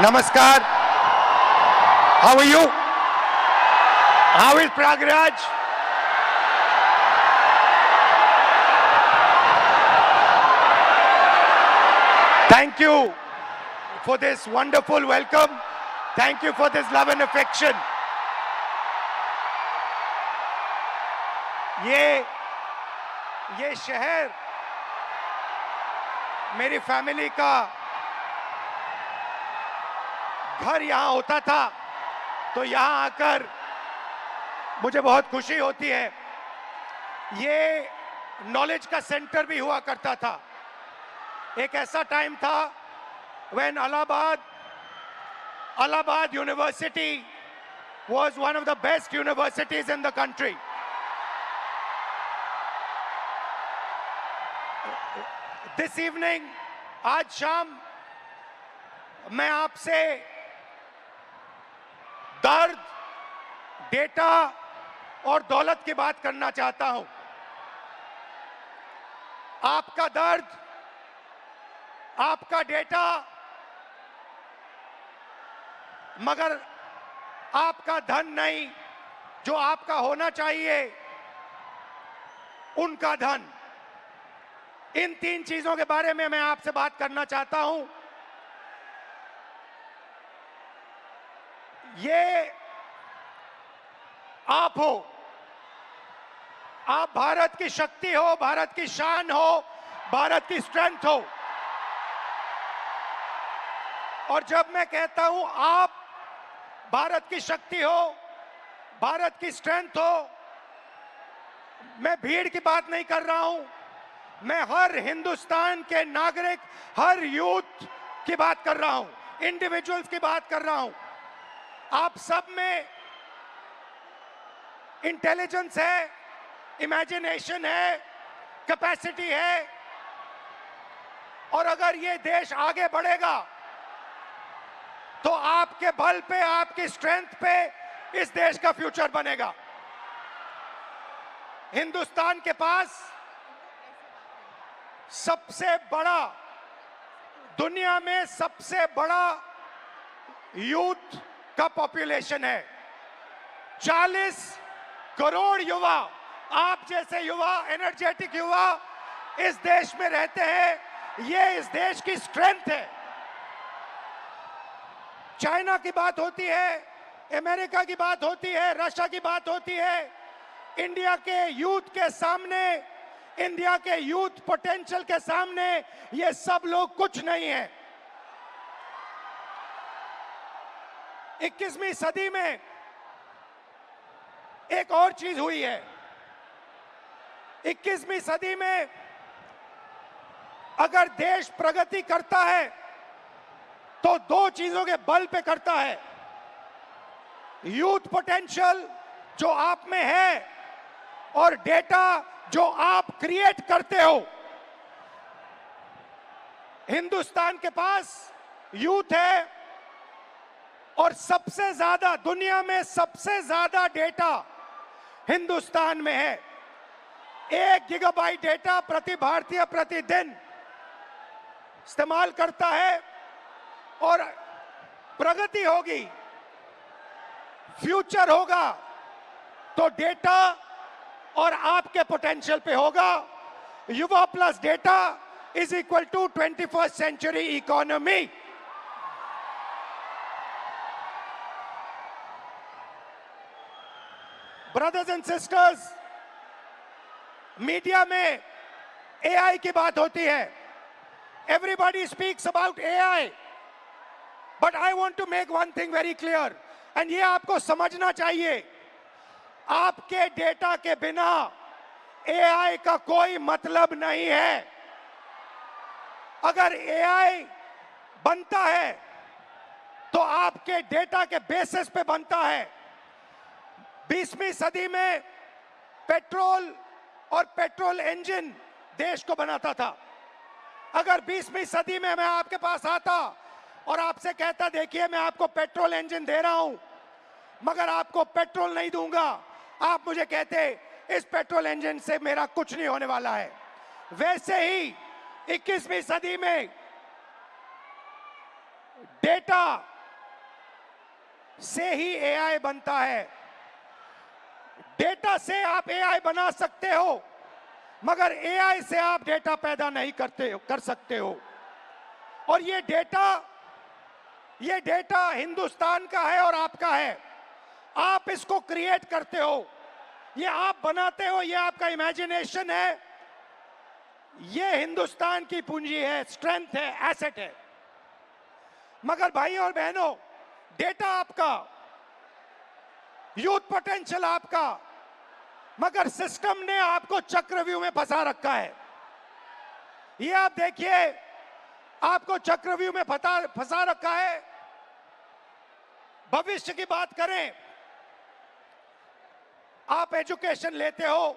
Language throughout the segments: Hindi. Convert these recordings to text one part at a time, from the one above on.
Namaskar. How are you? How is Pragraj? Thank you for this wonderful welcome. Thank you for this love and affection. ये शहर मेरी फैमिली का घर यहां होता था, तो यहां आकर मुझे बहुत खुशी होती है। ये नॉलेज का सेंटर भी हुआ करता था। एक ऐसा टाइम था when Allahabad University was one of the best universities in the country. This evening, आज शाम मैं आपसे दर्द, डेटा और दौलत की बात करना चाहता हूं। आपका दर्द, आपका डेटा, मगर आपका धन नहीं, जो आपका होना चाहिए, उनका धन। इन तीन चीजों के बारे में मैं आपसे बात करना चाहता हूं। ये आप हो, आप भारत की शक्ति हो, भारत की शान हो, भारत की स्ट्रेंथ हो। और जब मैं कहता हूं आप भारत की शक्ति हो, भारत की स्ट्रेंथ हो, मैं भीड़ की बात नहीं कर रहा हूं। मैं हर हिंदुस्तान के नागरिक, हर यूथ की बात कर रहा हूं, इंडिविजुअल्स की बात कर रहा हूं। आप सब में इंटेलिजेंस है, इमेजिनेशन है, कैपेसिटी है, और अगर ये देश आगे बढ़ेगा तो आपके बल पे, आपकी स्ट्रेंथ पे इस देश का फ्यूचर बनेगा। हिंदुस्तान के पास सबसे बड़ा, दुनिया में सबसे बड़ा यूथ का पॉपुलेशन है। 40 करोड़ युवा, आप जैसे युवा, एनर्जेटिक युवा इस देश में रहते हैं। ये इस देश की स्ट्रेंथ है। चाइना की बात होती है, अमेरिका की बात होती है, रशिया की बात होती है, इंडिया के यूथ के सामने, इंडिया के यूथ पोटेंशियल के सामने ये सब लोग कुछ नहीं है। 21वीं सदी में एक और चीज हुई है। 21वीं सदी में अगर देश प्रगति करता है तो दो चीजों के बल पे करता है। यूथ पोटेंशियल जो आप में है और डेटा जो आप क्रिएट करते हो। हिंदुस्तान के पास यूथ है और सबसे ज्यादा, दुनिया में सबसे ज्यादा डेटा हिंदुस्तान में है। 1 गीगाबाइट डेटा प्रति भारतीय प्रतिदिन इस्तेमाल करता है। और प्रगति होगी, फ्यूचर होगा, तो डेटा और आपके पोटेंशियल पे होगा। युवा plus data is equal to 21st century economy. Brothers and sisters, media में एआई की बात होती है। Everybody speaks about AI, but I want to make one thing very clear, and ये आपको समझना चाहिए। आपके डेटा के बिना एआई का कोई मतलब नहीं है। अगर एआई बनता है तो आपके डेटा के बेसिस पे बनता है। 20वीं सदी में पेट्रोल और पेट्रोल इंजन देश को बनाता था। अगर 20वीं सदी में मैं आपके पास आता और आपसे कहता, देखिए मैं आपको पेट्रोल इंजन दे रहा हूं, मगर आपको पेट्रोल नहीं दूंगा, आप मुझे कहते इस पेट्रोल इंजन से मेरा कुछ नहीं होने वाला है। वैसे ही 21वीं सदी में डेटा से ही एआई बनता है। डेटा से आप एआई बना सकते हो, मगर एआई से आप डेटा पैदा नहीं कर सकते हो। और ये डेटा हिंदुस्तान का है और आपका है। आप इसको क्रिएट करते हो, ये आप बनाते हो, ये आपका इमेजिनेशन है, ये हिंदुस्तान की पूंजी है, स्ट्रेंथ है, एसेट है। मगर भाई और बहनों, डेटा आपका, यूथ पोटेंशियल आपका, मगर सिस्टम ने आपको चक्रव्यूह में फंसा रखा है। ये आप देखिए, आपको चक्रव्यूह में फंसा रखा है। भविष्य की बात करें, आप एजुकेशन लेते हो,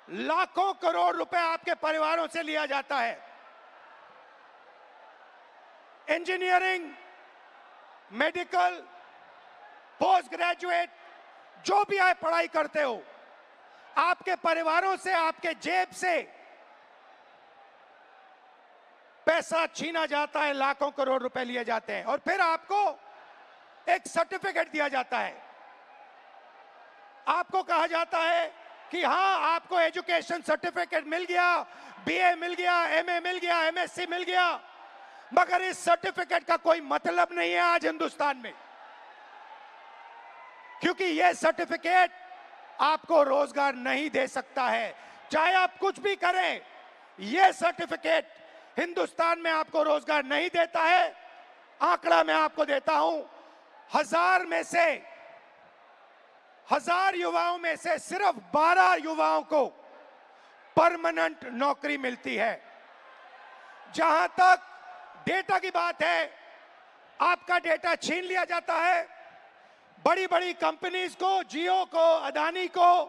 लाखों करोड़ रुपए आपके परिवारों से लिया जाता है। इंजीनियरिंग, मेडिकल, पोस्ट ग्रेजुएट, जो भी आप पढ़ाई करते हो, आपके परिवारों से, आपके जेब से पैसा छीना जाता है, लाखों करोड़ रुपए लिए जाते हैं, और फिर आपको एक सर्टिफिकेट दिया जाता है। आपको कहा जाता है कि हां, आपको एजुकेशन सर्टिफिकेट मिल गया, बीए मिल गया, एमए मिल गया, एमएससी मिल गया, मगर इस सर्टिफिकेट का कोई मतलब नहीं है आज हिंदुस्तान में, क्योंकि यह सर्टिफिकेट आपको रोजगार नहीं दे सकता है। चाहे आप कुछ भी करें, यह सर्टिफिकेट हिंदुस्तान में आपको रोजगार नहीं देता है। आंकड़ा मैं आपको देता हूं, 1000 युवाओं में से सिर्फ 12 युवाओं को परमानेंट नौकरी मिलती है। जहां तक डेटा की बात है, आपका डेटा छीन लिया जाता है। बड़ी बड़ी कंपनीज को, जियो को, अदानी को,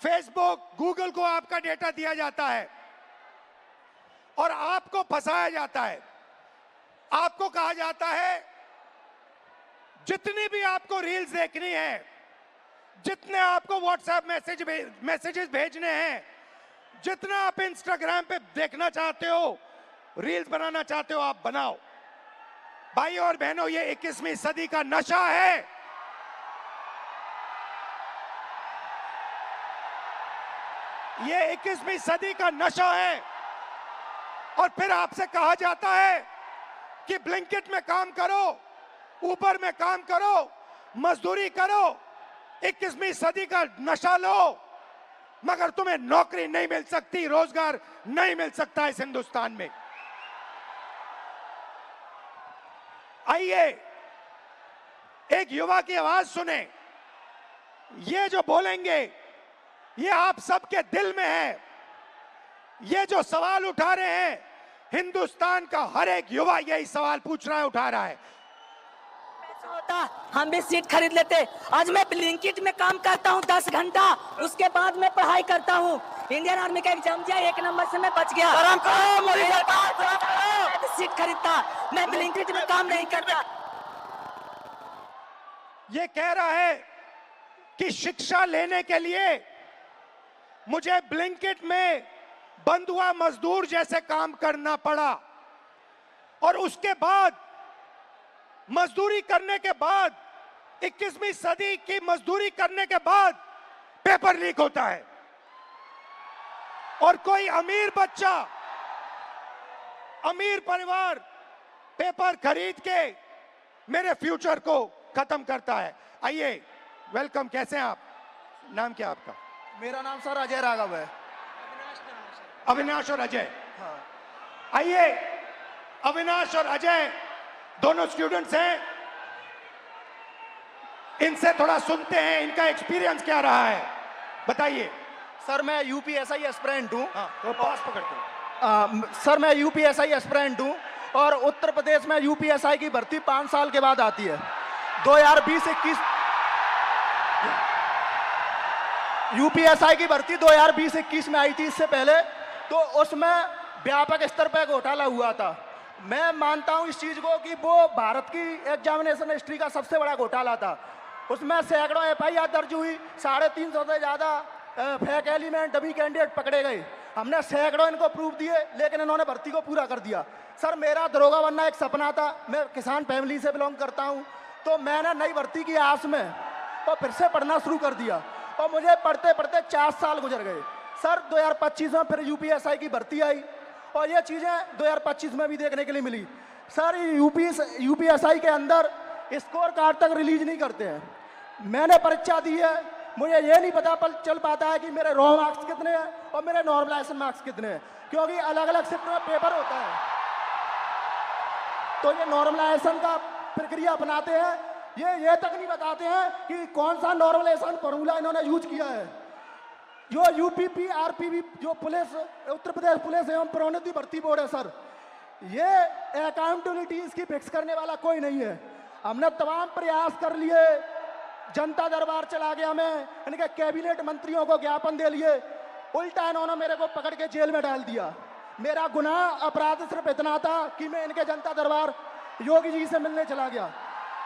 फेसबुक, गूगल को आपका डेटा दिया जाता है और आपको फंसाया जाता है। आपको कहा जाता है जितनी भी आपको रील्स देखनी है, जितने आपको व्हाट्सएप मैसेजेस भेजने हैं, जितना आप इंस्टाग्राम पे देखना चाहते हो, रील्स बनाना चाहते हो, आप बनाओ। भाई और बहनों, ये 21वीं सदी का नशा है। ये 21वीं सदी का नशा है। और फिर आपसे कहा जाता है कि ब्लिंकिट में काम करो, ऊबर में काम करो, मजदूरी करो, 21वीं सदी का नशा लो, मगर तुम्हें नौकरी नहीं मिल सकती, रोजगार नहीं मिल सकता इस हिंदुस्तान में। आइए एक युवा की आवाज सुने। ये जो बोलेंगे, ये आप सबके दिल में है। ये जो सवाल उठा रहे हैं, हिंदुस्तान का हर एक युवा यही सवाल पूछ रहा है, उठा रहा है। होता हम भी सीट खरीद लेते। आज मैं ब्लिंकिट में काम करता हूँ 10 घंटा, उसके बाद मैं पढ़ाई करता हूँ। इंडियन आर्मी का एग्जाम दिया, 1 नंबर से मैं बच गया। सीट खरीदता, मैं ब्लिंकिट में काम नहीं करता। ये कह रहा है कि शिक्षा लेने के लिए मुझे ब्लिंकिट में बंधुआ मजदूर जैसे काम करना पड़ा, और उसके बाद मजदूरी करने के बाद, 21वीं सदी की मजदूरी करने के बाद पेपर लीक होता है, और कोई अमीर बच्चा, अमीर परिवार पेपर खरीद के मेरे फ्यूचर को खत्म करता है। आइए, वेलकम। कैसे हैं आप? नाम क्या आपका? मेरा नाम सर अजय राघव है। अविनाश और अजय। हाँ। आइए, अविनाश और अजय दोनों स्टूडेंट्स हैं, इनसे थोड़ा सुनते हैं, इनका एक्सपीरियंस क्या रहा है, बताइए। सर मैं यूपीएसआई एस्पिरेंट हूँ। तो पास पकड़ते हैं। सर मैं यूपीएसआई एस्पिरेंट हूँ, और उत्तर प्रदेश में यूपीएसआई की भर्ती 5 साल के बाद आती है। 2020-21 यूपीएसआई की भर्ती 2020-21 में आई थी। इससे पहले तो उसमें व्यापक स्तर पर घोटाला हुआ था। मैं मानता हूं इस चीज को कि वो भारत की एग्जामिनेशन हिस्ट्री का सबसे बड़ा घोटाला था। उसमें सैकड़ों एफआईआर दर्ज हुई, 350 से ज्यादा फेक एलिमेंट, डमी कैंडिडेट पकड़े गए। हमने सैकड़ों इनको प्रूफ दिए, लेकिन इन्होंने भर्ती को पूरा कर दिया। सर मेरा दरोगा बनना एक सपना था, मैं किसान फैमिली से बिलोंग करता हूँ, तो मैंने नई भर्ती की आस में और फिर से पढ़ना शुरू कर दिया, और मुझे पढ़ते पढ़ते 4 साल गुजर गए। सर 2025 में फिर यूपीएसआई की भर्ती आई, और ये चीज़ें 2025 में भी देखने के लिए मिली। सर यूपीएसआई के अंदर स्कोर कार्ड तक रिलीज नहीं करते हैं। मैंने परीक्षा दी है, मुझे ये नहीं पता चल पाता है कि मेरे रॉ मार्क्स कितने हैं और मेरे नॉर्मलाइजेशन मार्क्स कितने हैं, क्योंकि अलग अलग शिफ्ट में पेपर होता है। तो ये नॉर्मलाइजेशन का प्रक्रिया अपनाते हैं, ये तक नहीं बताते हैं कि कौन सा नॉर्मलाइजेशन फॉर्मूला इन्होंने यूज किया है। जो यूपीपी आरपीबी जो पुलिस, उत्तर प्रदेश पुलिस एवं प्रोन्नति भर्ती बोर्ड है सर, ये अकाउंटेबिलिटी इसकी फिक्स करने वाला कोई नहीं है। हमने तमाम प्रयास कर लिए, जनता दरबार चला गया, मैं इनके कैबिनेट मंत्रियों को ज्ञापन दे लिए, उल्टा इन्होंने मेरे को पकड़ के जेल में डाल दिया। मेरा गुनाह अपराध सिर्फ इतना था कि मैं इनके जनता दरबार योगी जी से मिलने चला गया।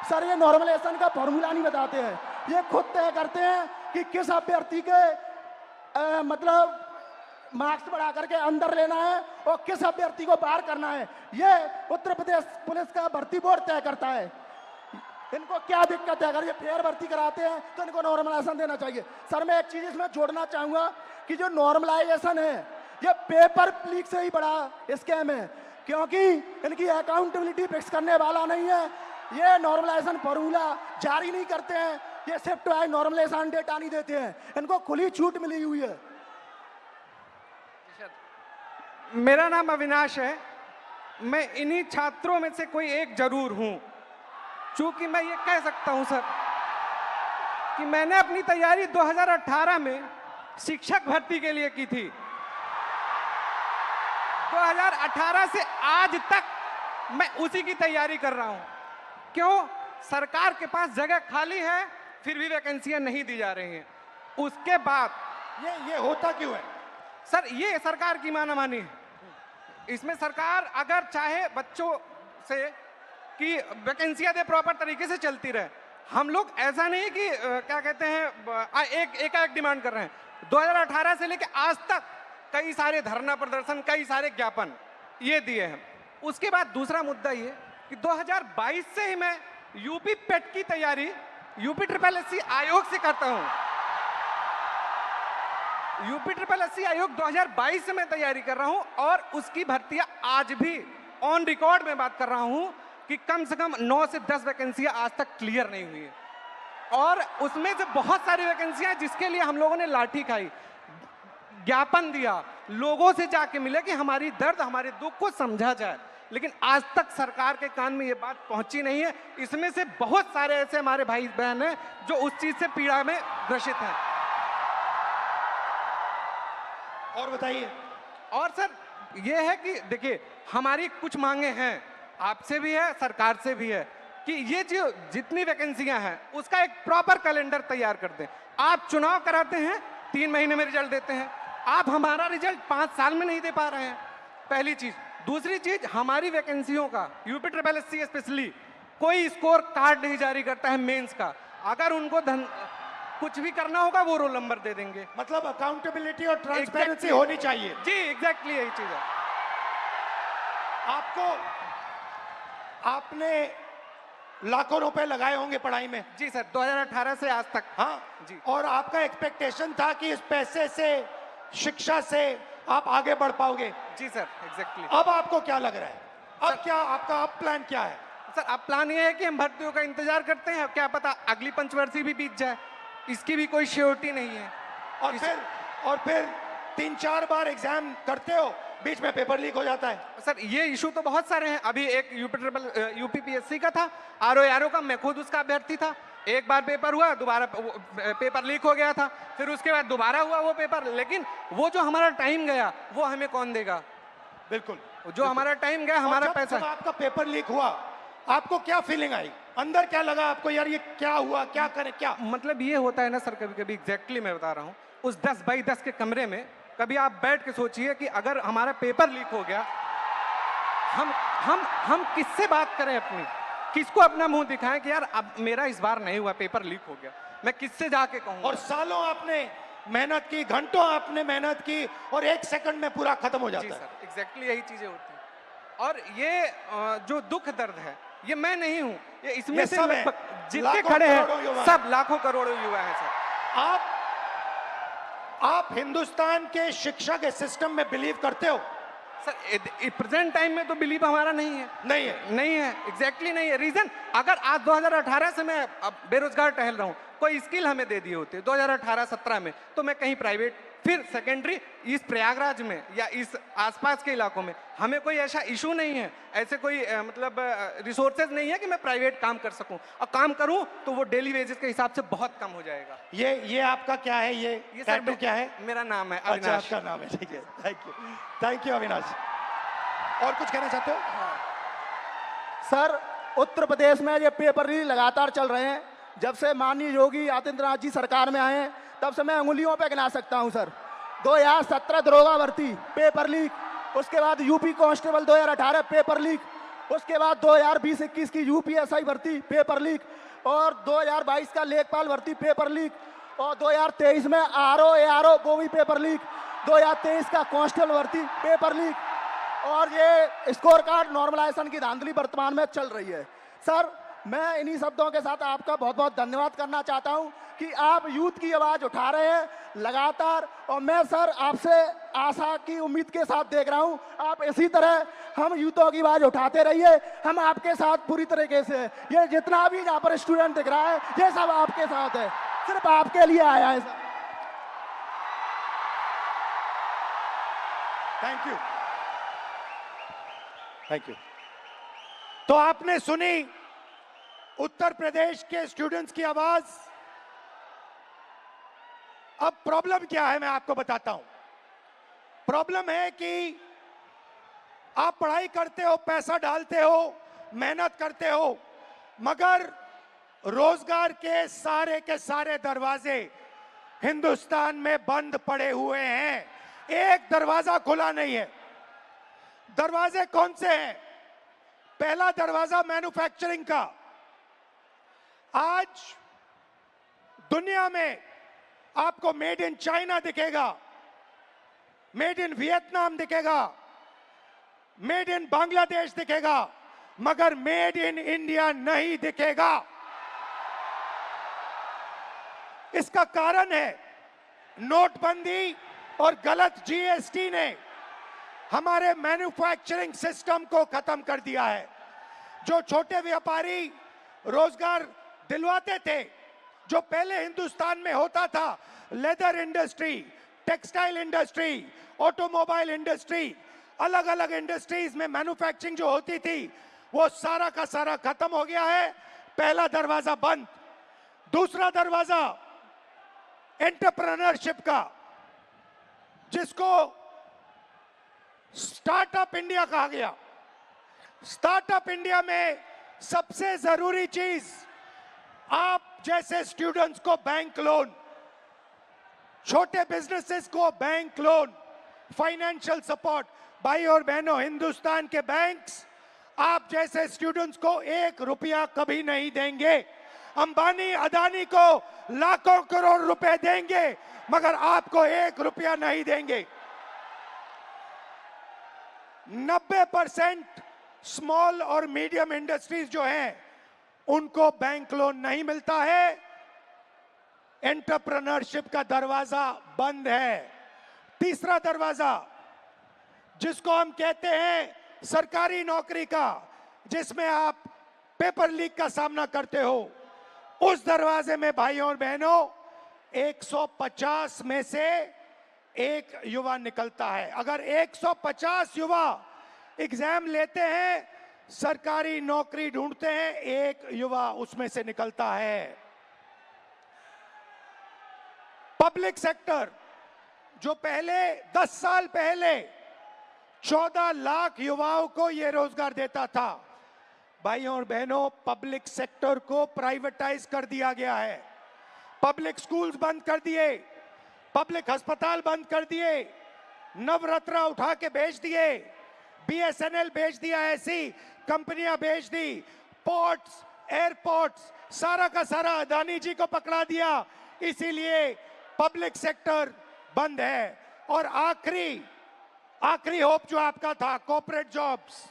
सर ये नॉर्मलाइजेशन का फॉर्मूला नहीं बताते हैं, ये खुद तय करते हैं कि किस अभ्यर्थी के मतलब मार्क्स बढ़ा करके अंदर लेना है और किस अभ्यर्थी को बाहर करना है। ये उत्तर प्रदेश पुलिस का भर्ती बोर्ड तय करता है। इनको क्या दिक्कत है? अगर ये फेयर भर्ती कराते हैं तो इनको नॉर्मलाइजेशन देना चाहिए। सर मैं एक चीज इसमें जोड़ना चाहूंगा कि जो नॉर्मलाइजेशन है ये पेपर लीक से ही बड़ा स्कैम है, क्योंकि इनकी अकाउंटेबिलिटी फिक्स करने वाला नहीं है। ये नॉर्मलाइजेशन फॉर्मूला जारी नहीं करते हैं, ये शिफ्ट वाइज नॉर्मलाइजेशन डेटा नहीं देते हैं, इनको खुली छूट मिली हुई है। मेरा नाम अविनाश है, मैं इन्हीं छात्रों में से कोई एक जरूर हूं। चूंकि मैं ये कह सकता हूं सर कि मैंने अपनी तैयारी 2018 में शिक्षक भर्ती के लिए की थी। 2018 से आज तक मैं उसी की तैयारी कर रहा हूं। क्यों? सरकार के पास जगह खाली है, फिर भी वैकेंसियां नहीं दी जा रही हैं। उसके बाद ये होता क्यों है सर? ये सरकार की मानामानी है। इसमें सरकार अगर चाहे बच्चों से कि वैकेंसियां दे, प्रॉपर तरीके से चलती रहे। हम लोग ऐसा नहीं कि क्या कहते हैं एक डिमांड कर रहे हैं। 2018 से लेकर आज तक कई सारे धरना प्रदर्शन, कई सारे ज्ञापन ये दिए हैं। उसके बाद दूसरा मुद्दा ये कि 2022 से ही मैं यूपी पेट की तैयारी यूपी SSS आयोग से करता हूं। यूपी SSS आयोग 2022 से मैं तैयारी कर रहा हूं, और उसकी भर्तियां आज भी ऑन रिकॉर्ड में बात कर रहा हूं कि कम से कम 9 से 10 वैकेंसियां आज तक क्लियर नहीं हुई है, और उसमें से बहुत सारी वैकेंसियां जिसके लिए हम लोगों ने लाठी खाई, ज्ञापन दिया, लोगों से जाके मिले कि हमारी दर्द, हमारे दुख को समझा जाए, लेकिन आज तक सरकार के कान में ये बात पहुंची नहीं है। इसमें से बहुत सारे ऐसे हमारे भाई बहन हैं जो उस चीज से पीड़ा में ग्रसित हैं। और बताइए। और सर ये है कि देखिए, हमारी कुछ मांगे हैं, आपसे भी है, सरकार से भी है, कि ये जो जितनी वैकेंसियां हैं उसका एक प्रॉपर कैलेंडर तैयार कर दें। आप चुनाव कराते हैं, 3 महीने में रिजल्ट देते हैं, आप हमारा रिजल्ट 5 साल में नहीं दे पा रहे हैं, पहली चीज। दूसरी चीज, हमारी वैकेंसियों का यूपी SSS स्पेशली कोई स्कोर कार्ड नहीं जारी करता है मेंस का। अगर उनको कुछ भी करना होगा वो रोल नंबर दे देंगे। मतलब अकाउंटेबिलिटी और ट्रांसपेरेंसी होनी चाहिए। जी एग्जैक्टली यही चीज है। आपने लाखों रुपए लगाए होंगे पढ़ाई में। जी सर, 2018 से आज तक। हाँ जी। और आपका एक्सपेक्टेशन था कि इस पैसे से, शिक्षा से आप आगे बढ़ पाओगे। जी सर एग्जैक्टली। अब आपको क्या लग रहा है? अब क्या आपका प्लान क्या है? सर अब प्लान ये है कि हम भर्तियों का इंतजार करते हैं, क्या पता अगली पंचवर्षीय भी बीत जाए, इसकी भी कोई श्योरिटी नहीं है। और फिर 3-4 बार एग्जाम करते हो, बीच में पेपर लीक हो जाता है। सर ये इशू तो बहुत सारे हैं। अभी एक यूपी PSC का था, RO का, मैं खुद उसका अभ्यर्थी था। एक बार पेपर हुआ, दोबारा पेपर लीक हो गया था, फिर उसके बाद दोबारा हुआ वो पेपर। लेकिन वो जो हमारा टाइम गया वो हमें कौन देगा? बिल्कुल, जो हमारा टाइम गया, हमारा पैसा। जब आपका पेपर लीक हुआ, आपको क्या फीलिंग आई? अंदर क्या लगा आपको, यार ये क्या हुआ, क्या करें, क्या? मतलब ये होता है ना सर, कभी कभी एग्जैक्टली मैं बता रहा हूँ, उस 10 बाई 10 के कमरे में कभी आप बैठ के सोचिए कि अगर हमारा पेपर लीक हो गया, हम किससे बात करें अपनी, किसको अपना मुंह दिखाएं कि यार अब मेरा इस बार नहीं हुआ, पेपर लीक हो गया, मैं किससे जाके कहूँ? और सालों आपने मेहनत की, घंटों आपने मेहनत की और 1 सेकंड में पूरा खत्म हो जी जाता है। सर, एग्जैक्टली यही चीजें होती हैं। और ये जो दुख दर्द है, ये मैं नहीं हूं, ये इसमें ये से सब है। लगभग जितने लाखों खड़े करोड़ों युवा हैं, हैं। सब लाखों करोड़ों युवा हैं सर। आप हिंदुस्तान के शिक्षा के सिस्टम में बिलीव करते हो? सर प्रेजेंट टाइम में तो बिलीव हमारा नहीं है। नहीं है। नहीं है, एग्जैक्टली नहीं है। रीजन, अगर आज 2018 से मैं अब बेरोजगार टहल रहा हूं, कोई स्किल हमें दे दिए होते 2018-17 में, तो मैं कहीं प्राइवेट, फिर सेकेंडरी, इस प्रयागराज में या इस आसपास के इलाकों में हमें कोई ऐसा इशू नहीं है, ऐसे कोई मतलब रिसोर्सेज नहीं है कि मैं प्राइवेट काम कर सकूं, और काम करूं तो वो डेली वेजेस के हिसाब से बहुत कम हो जाएगा। ये आपका क्या है? ये टैटू क्या है? मेरा नाम है अच्छा, अविनाश। आपका नाम है, ठीक है। Thank you Avinash. और कुछ कहना चाहते हो? सर, उत्तर प्रदेश में ये पेपर लीक लगातार चल रहे हैं। जब से माननीय योगी आदित्यनाथ जी सरकार में आए हैं, तब से मैं उंगलियों पे गिना सकता हूं सर। 2017 दरोगा भर्ती पेपर लीक, उसके बाद यूपी कांस्टेबल 2018 पेपर लीक, उसके बाद 2020-21 की यूपीएसआई भर्ती पेपर लीक, और 2022 का लेखपाल भर्ती पेपर लीक, और 2023 में आरओ एआरओ वो भी पेपर लीक, 2023 का कांस्टेबल भर्ती पेपर लीक, और ये स्कोर कार्ड नॉर्मलाइजेशन की धांधली वर्तमान में चल रही है। सर, मैं इन्हीं शब्दों के साथ आपका बहुत बहुत धन्यवाद करना चाहता हूं कि आप यूथ की आवाज़ उठा रहे हैं लगातार, और मैं सर आपसे आशा की उम्मीद के साथ देख रहा हूं, आप इसी तरह हम यूथों की आवाज़ उठाते रहिए। हम आपके साथ पूरी तरीके से, ये जितना भी यहाँ पर स्टूडेंट दिख रहा है, ये सब आपके साथ है, सिर्फ आपके लिए आया है सर। Thank you. तो आपने सुनी उत्तर प्रदेश के स्टूडेंट्स की आवाज। अब प्रॉब्लम क्या है मैं आपको बताता हूं। प्रॉब्लम है कि आप पढ़ाई करते हो, पैसा डालते हो, मेहनत करते हो, मगर रोजगार के सारे दरवाजे हिंदुस्तान में बंद पड़े हुए हैं। एक दरवाजा खुला नहीं है। दरवाजे कौन से हैं? पहला दरवाजा मैन्युफैक्चरिंग का। आज दुनिया में आपको मेड इन चाइना दिखेगा, मेड इन वियतनाम दिखेगा, मेड इन बांग्लादेश दिखेगा, मगर मेड इन इंडिया नहीं दिखेगा। इसका कारण है नोटबंदी और गलत जीएसटी ने हमारे मैन्युफैक्चरिंग सिस्टम को खत्म कर दिया है। जो छोटे व्यापारी रोजगार दिलवाते थे, जो पहले हिंदुस्तान में होता था, leather industry, textile industry, automobile industry, अलग अलग इंडस्ट्रीज में मैन्युफैक्चरिंग जो होती थी, वो सारा का सारा खत्म हो गया है। पहला दरवाजा बंद। दूसरा दरवाजा एंटरप्रेन्योरशिप का, जिसको स्टार्टअप इंडिया कहा गया। स्टार्टअप इंडिया में सबसे जरूरी चीज आप जैसे स्टूडेंट्स को बैंक लोन, छोटे बिजनेसेस को बैंक लोन, फाइनेंशियल सपोर्ट। भाई और बहनों, हिंदुस्तान के बैंक्स आप जैसे स्टूडेंट्स को 1 रुपया कभी नहीं देंगे। अंबानी अदानी को लाखों करोड़ रुपए देंगे, मगर आपको 1 रुपया नहीं देंगे। 90% स्मॉल और मीडियम इंडस्ट्रीज जो हैं, उनको बैंक लोन नहीं मिलता है। एंटरप्रेन्योरशिप का दरवाजा बंद है। तीसरा दरवाजा, जिसको हम कहते हैं सरकारी नौकरी का, जिसमें आप पेपर लीक का सामना करते हो, उस दरवाजे में भाइयों और बहनों 150 में से एक युवा निकलता है। अगर 150 युवा एग्जाम लेते हैं, सरकारी नौकरी ढूंढते हैं, एक युवा उसमें से निकलता है। पब्लिक सेक्टर, जो पहले 10 साल पहले 14 लाख युवाओं को यह रोजगार देता था, भाइयों और बहनों, पब्लिक सेक्टर को प्राइवेटाइज कर दिया गया है। पब्लिक स्कूल्स बंद कर दिए, पब्लिक अस्पताल बंद कर दिए, नवरत्ना उठा के बेच दिए, बीएसएनएल बेच दिया, ऐसी कंपनियां बेच दी, पोर्ट्स, एयरपोर्ट्स, सारा का सारा अदानी जी को पकड़ा दिया। इसीलिए पब्लिक सेक्टर बंद है, और आखिरी होप जो आपका था, corporate jobs,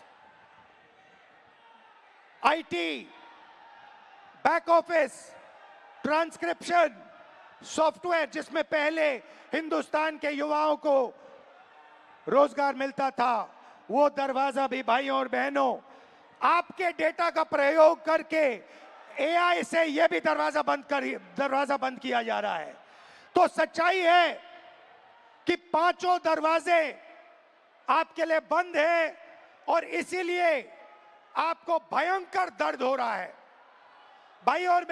IT, back office, transcription, software, जिसमें पहले हिंदुस्तान के युवाओं को रोजगार मिलता था, वो दरवाजा भी भाइयों और बहनों आपके डेटा का प्रयोग करके एआई से ये भी दरवाजा बंद किया जा रहा है। तो सच्चाई है कि पांचों दरवाजे आपके लिए बंद हैं, और इसीलिए आपको भयंकर दर्द हो रहा है। भाइयों और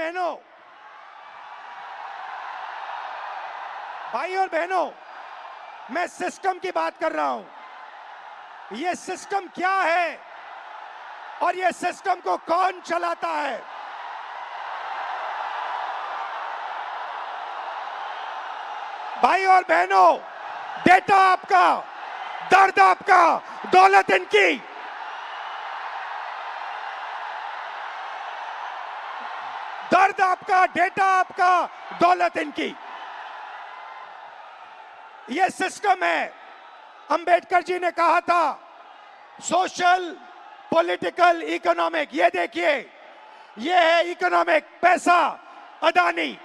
बहनों, मैं सिस्टम की बात कर रहा हूं। ये सिस्टम क्या है और ये सिस्टम को कौन चलाता है? भाई और बहनों, डेटा आपका, दर्द आपका, दौलत इनकी। दर्द आपका, डेटा आपका, दौलत इनकी। ये सिस्टम है। अंबेडकर जी ने कहा था सोशल, पॉलिटिकल, इकोनॉमिक। ये देखिए, ये है इकोनॉमिक, पैसा, अदानी।